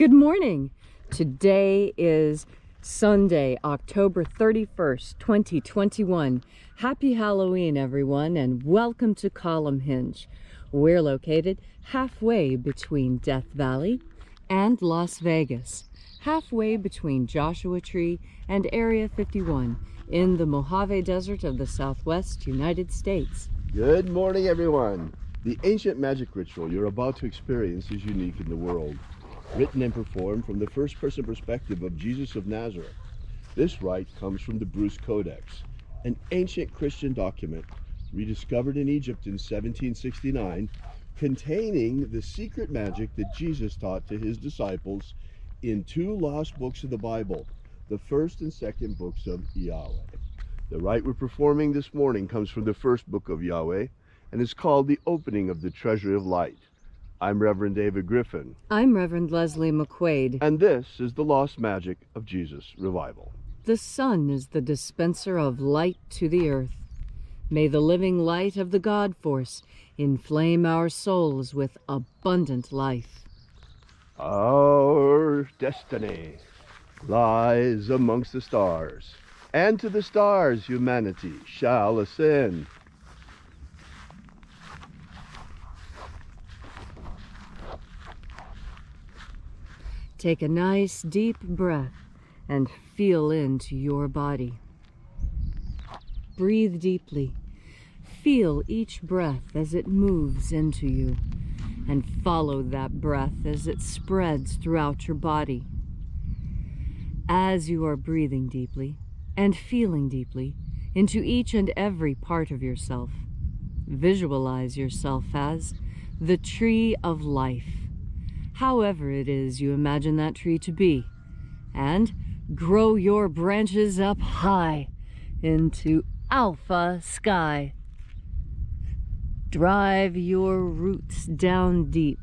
Good morning. Today is Sunday, October 31st, 2021. Happy Halloween, everyone, and welcome to Column Hinge. We're located halfway between Death Valley and Las Vegas, halfway between Joshua Tree and Area 51 in the Mojave Desert of the Southwest United States. Good morning, everyone. The ancient magic ritual you're about to experience is unique in the world. Written and performed from the first-person perspective of Jesus of Nazareth. This rite comes from the Bruce Codex, an ancient Christian document rediscovered in Egypt in 1769, containing the secret magic that Jesus taught to his disciples in two lost books of the Bible, the first and second books of Yahweh. The rite we're performing this morning comes from the first book of Yahweh and is called the Opening of the Treasury of Light. I'm Reverend David Griffin. I'm Reverend Leslie McQuade. And this is the Lost Magic of Jesus Revival. The sun is the dispenser of light to the earth. May the living light of the God Force inflame our souls with abundant life. Our destiny lies amongst the stars, and to the stars humanity shall ascend. Take a nice deep breath and feel into your body. Breathe deeply. Feel each breath as it moves into you, and follow that breath as it spreads throughout your body. As you are breathing deeply and feeling deeply into each and every part of yourself, visualize yourself as the tree of life, however it is you imagine that tree to be, and grow your branches up high into alpha sky. Drive your roots down deep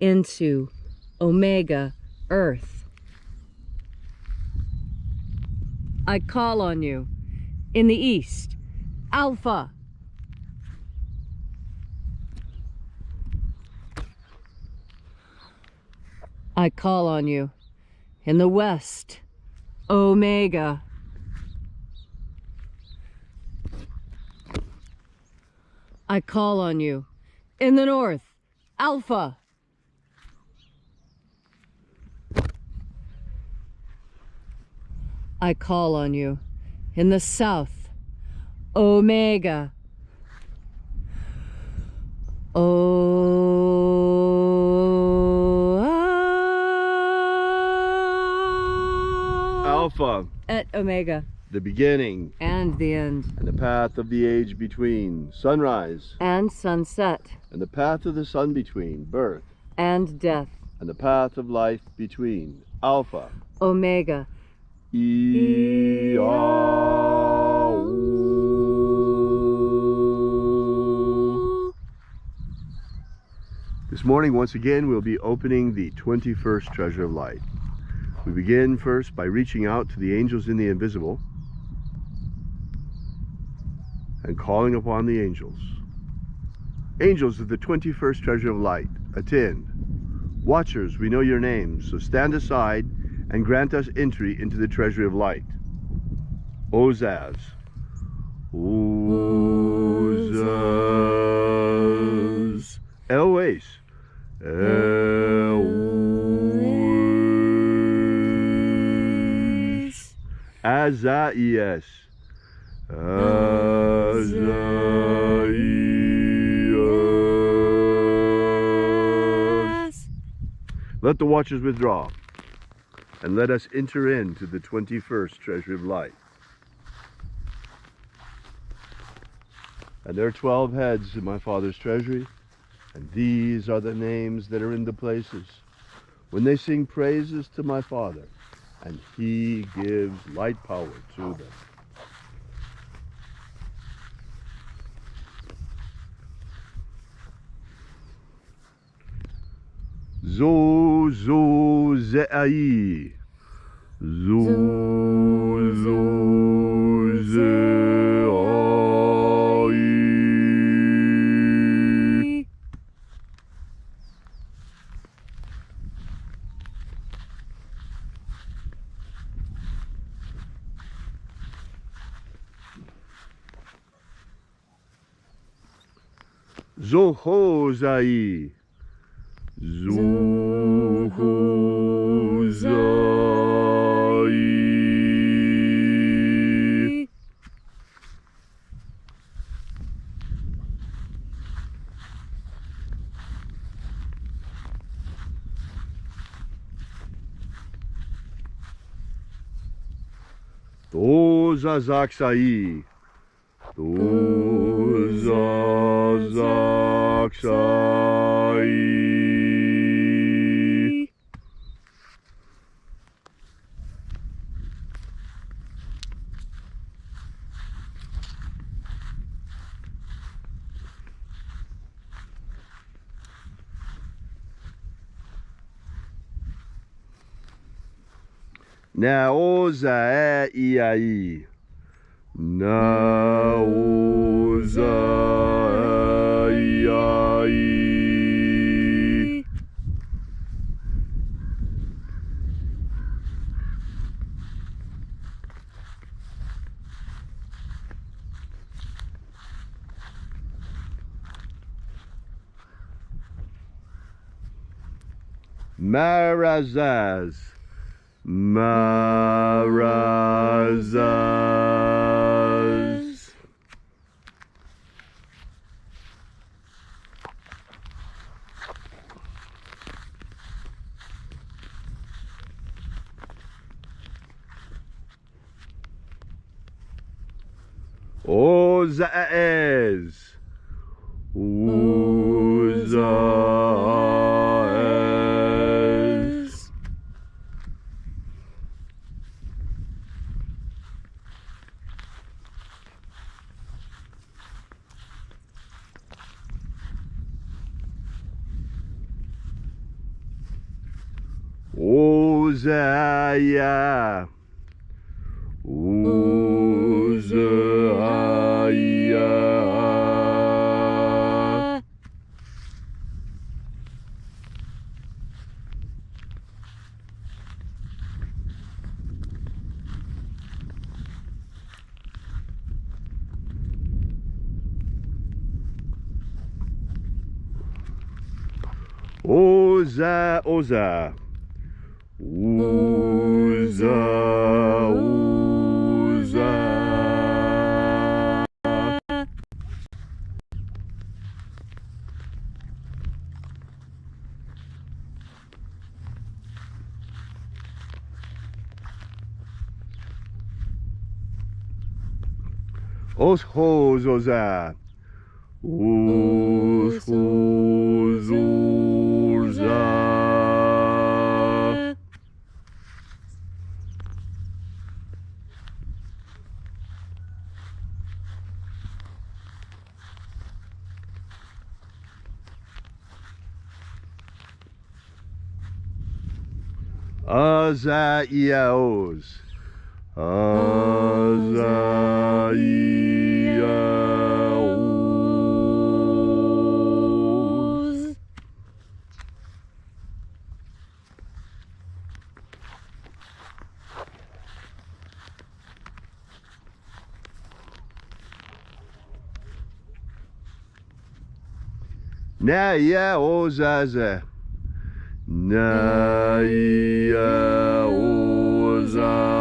into omega earth. I call on you in the east, alpha. I call on you in the west, omega. I call on you in the north, alpha. I call on you in the south, omega. Alpha At omega. The beginning And the end. and the path of the age between, sunrise And sunset. and the path of the sun between, birth And death. and the path of life between, Alpha Omega. IAOE. This morning, once again, we'll be opening the 21st Treasure of Light. We begin first by reaching out to the angels in the invisible and calling upon the angels. Angels of the 21st Treasure of Light, attend. Watchers, we know your names, so stand aside and grant us entry into the Treasury of Light. Ozaz. Ozaz. Elwes. Elwes. Azaias. Azaias. Let the watchers withdraw, and let us enter into the 21st Treasury of Light. And there are 12 heads in my Father's treasury, and these are the names that are in the places when they sing praises to my Father, and he gives light power to them. Zo zo ze'ai. Zo zo ze'ai. Zohozai. Zohozai. Dozazaksai. Dozazaksai. Naoza iai. Naoza iai. Marazaz. Marazaz. Ozaez. Ozaez. Ozaya. Ozaya. Oza, Oza. Oza, Oza. Oshos, Oza. Oshos, Oza. Azaiaos. Azaiaos. Naya Ozaza. Naya Ozaza.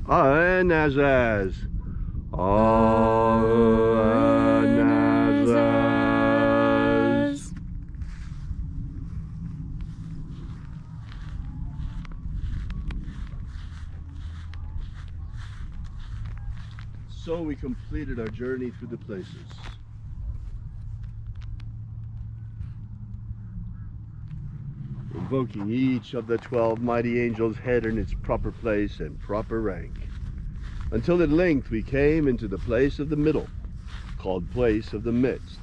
Anazaz. Anazaz. So we completed our journey through the places. Invoking each of the 12 mighty angels' head in its proper place and proper rank, until at length we came into the place of the middle, called place of the midst,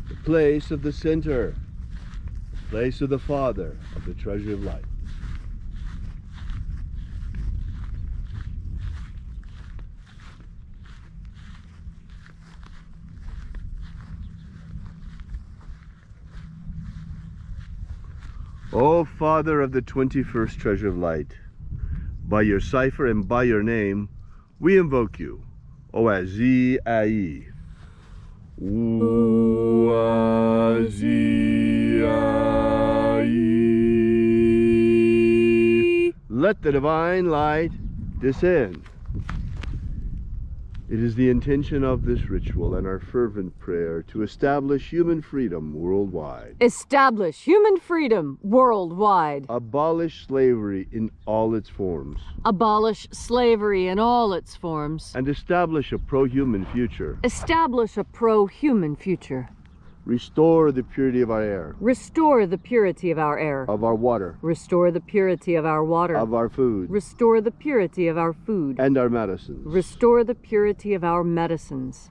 the place of the center, the place of the Father of the treasure of light. O Father of the 21st treasure of light, by your cipher and by your name, we invoke you. IAOE I. Let the divine light descend. It is the intention of this ritual and our fervent prayer to establish human freedom worldwide. Establish human freedom worldwide. Abolish slavery in all its forms. Abolish slavery in all its forms. And establish a pro-human future. Establish a pro-human future. Restore the purity of our air. Restore the purity of our air. Of our water. Restore the purity of our water. Of our food. Restore the purity of our food. And our medicines. Restore the purity of our medicines.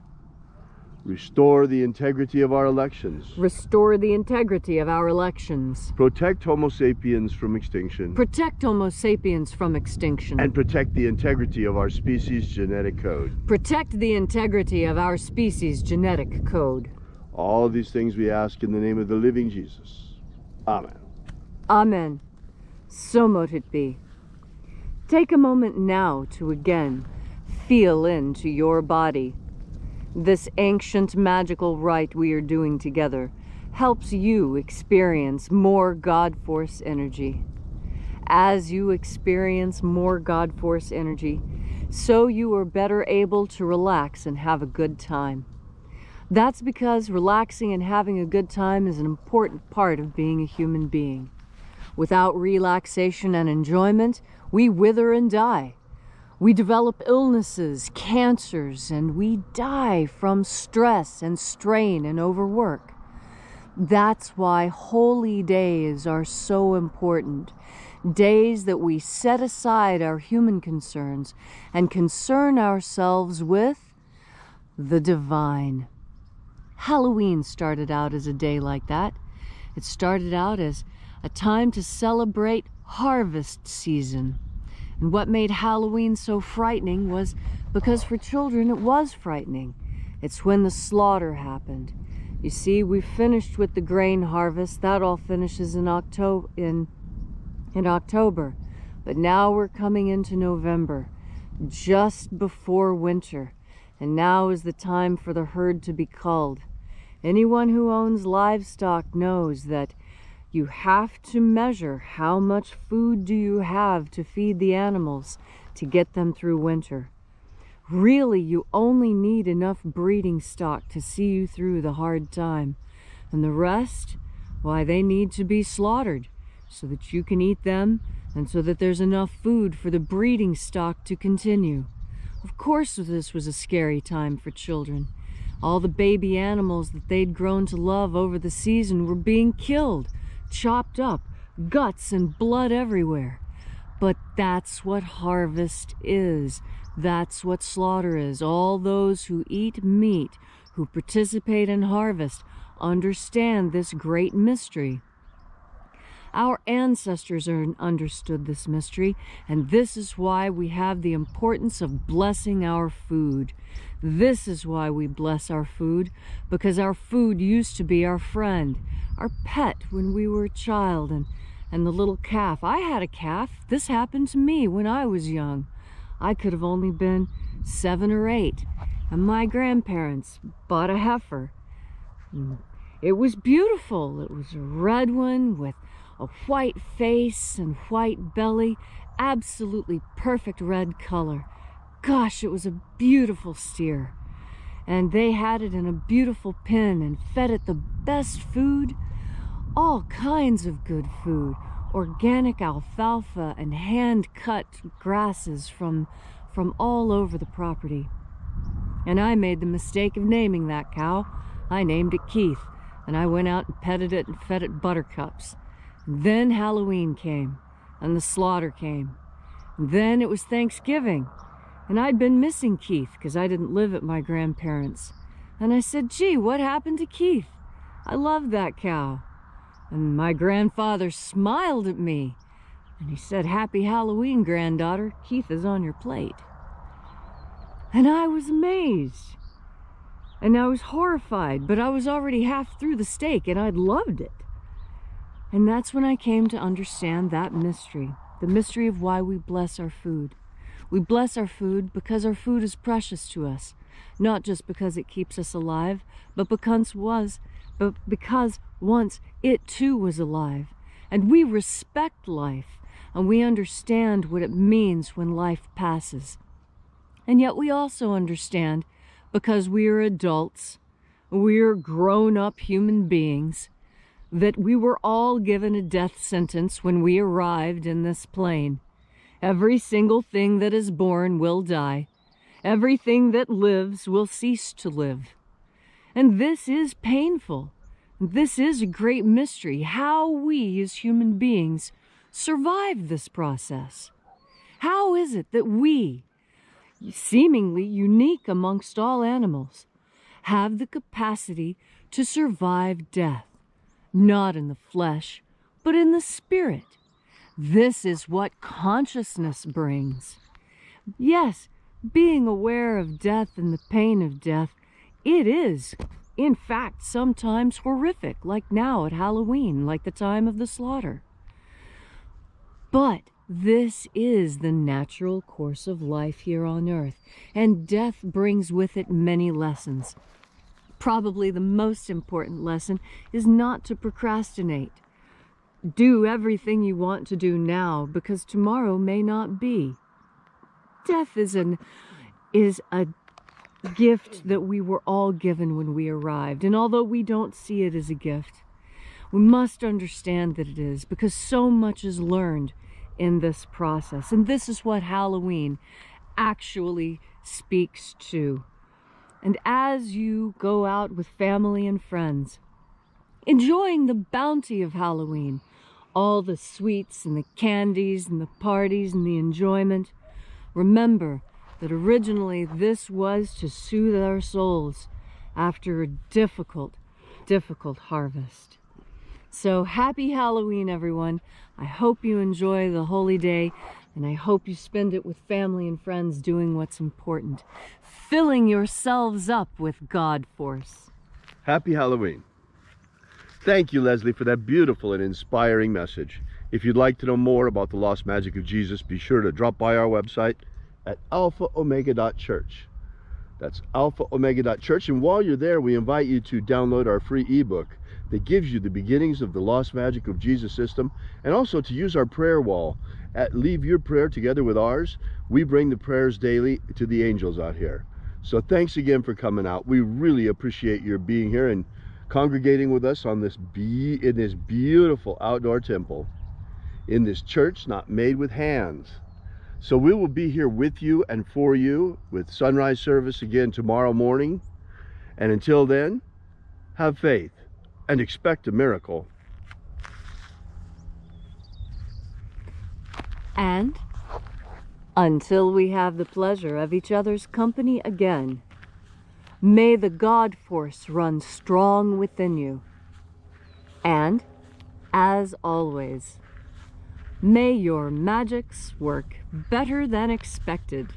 Restore the integrity of our elections. Restore the integrity of our elections. Protect Homo sapiens from extinction. Protect Homo sapiens from extinction. And protect the integrity of our species' genetic code. Protect the integrity of our species' genetic code. All of these things we ask in the name of the living Jesus. Amen. Amen. So mote it be. Take a moment now to again feel into your body. This ancient magical rite we are doing together helps you experience more God Force energy. As you experience more God Force energy, so you are better able to relax and have a good time. That's because relaxing and having a good time is an important part of being a human being. Without relaxation and enjoyment, we wither and die. We develop illnesses, cancers, and we die from stress and strain and overwork. That's why holy days are so important. Days that we set aside our human concerns and concern ourselves with the divine. Halloween started out as a day like that. It started out as a time to celebrate harvest season. And what made Halloween so frightening was because for children it was frightening. It's when the slaughter happened. You see, we finished with the grain harvest. That all finishes in October. But now we're coming into November, just before winter. And now is the time for the herd to be culled. Anyone who owns livestock knows that you have to measure how much food do you have to feed the animals to get them through winter. Really, you only need enough breeding stock to see you through the hard time. And the rest, why, they need to be slaughtered so that you can eat them and so that there's enough food for the breeding stock to continue. Of course, this was a scary time for children. All the baby animals that they'd grown to love over the season were being killed, chopped up, guts and blood everywhere. But that's what harvest is. That's what slaughter is. All those who eat meat, who participate in harvest, understand this great mystery. Our ancestors understood this mystery, and this is why we have the importance of blessing our food. This is why we bless our food, because our food used to be our friend, our pet when we were a child, and the little calf. I had a calf. This happened to me when I was young. I could have only been 7 or 8, and my grandparents bought a heifer. It was beautiful. It was a red one with a white face and white belly, absolutely perfect red color. Gosh, it was a beautiful steer. And they had it in a beautiful pen and fed it the best food, all kinds of good food, organic alfalfa and hand-cut grasses from all over the property. And I made the mistake of naming that cow. I named it Keith, and I went out and petted it and fed it buttercups. Then Halloween came, and the slaughter came. And then it was Thanksgiving, and I'd been missing Keith because I didn't live at my grandparents'. And I said, gee, what happened to Keith? I loved that cow. And my grandfather smiled at me, and he said, Happy Halloween, granddaughter. Keith is on your plate. And I was amazed, and I was horrified, but I was already half through the steak, and I'd loved it. And that's when I came to understand that mystery, the mystery of why we bless our food. We bless our food because our food is precious to us, not just because it keeps us alive, but because once it too was alive. And we respect life, and we understand what it means when life passes. And yet we also understand, because we are adults, we are grown-up human beings, that we were all given a death sentence when we arrived in this plane. Every single thing that is born will die. Everything that lives will cease to live. And this is painful. This is a great mystery, how we as human beings survive this process. How is it that we, seemingly unique amongst all animals, have the capacity to survive death, not in the flesh, but in the spirit? This is what consciousness brings. Yes, being aware of death and the pain of death, it is, in fact, sometimes horrific, like now at Halloween, like the time of the slaughter. But this is the natural course of life here on earth, and death brings with it many lessons. Probably the most important lesson is not to procrastinate. Do everything you want to do now, because tomorrow may not be. Death is a gift that we were all given when we arrived, and although we don't see it as a gift, we must understand that it is, because so much is learned in this process. And this is what Halloween actually speaks to. And as you go out with family and friends, enjoying the bounty of Halloween, all the sweets and the candies and the parties and the enjoyment, remember that originally this was to soothe our souls after a difficult, difficult harvest. So happy Halloween, everyone. I hope you enjoy the holy day, and I hope you spend it with family and friends doing what's important, filling yourselves up with God force. Happy Halloween. Thank you, Leslie, for that beautiful and inspiring message. If you'd like to know more about the lost magic of Jesus, be sure to drop by our website at alphaomega.church. That's alphaomega.church. And while you're there, we invite you to download our free ebook that gives you the beginnings of the lost magic of Jesus system, and also to use our prayer wall. Leave your prayer together with ours. We bring the prayers daily to the angels out here. So thanks again for coming out. We really appreciate your being here and congregating with us on in this beautiful outdoor temple, in this church not made with hands. So we will be here with you and for you with sunrise service again tomorrow morning. And until then, have faith and expect a miracle. And until we have the pleasure of each other's company again, may the God force run strong within you. And, as always, may your magics work better than expected.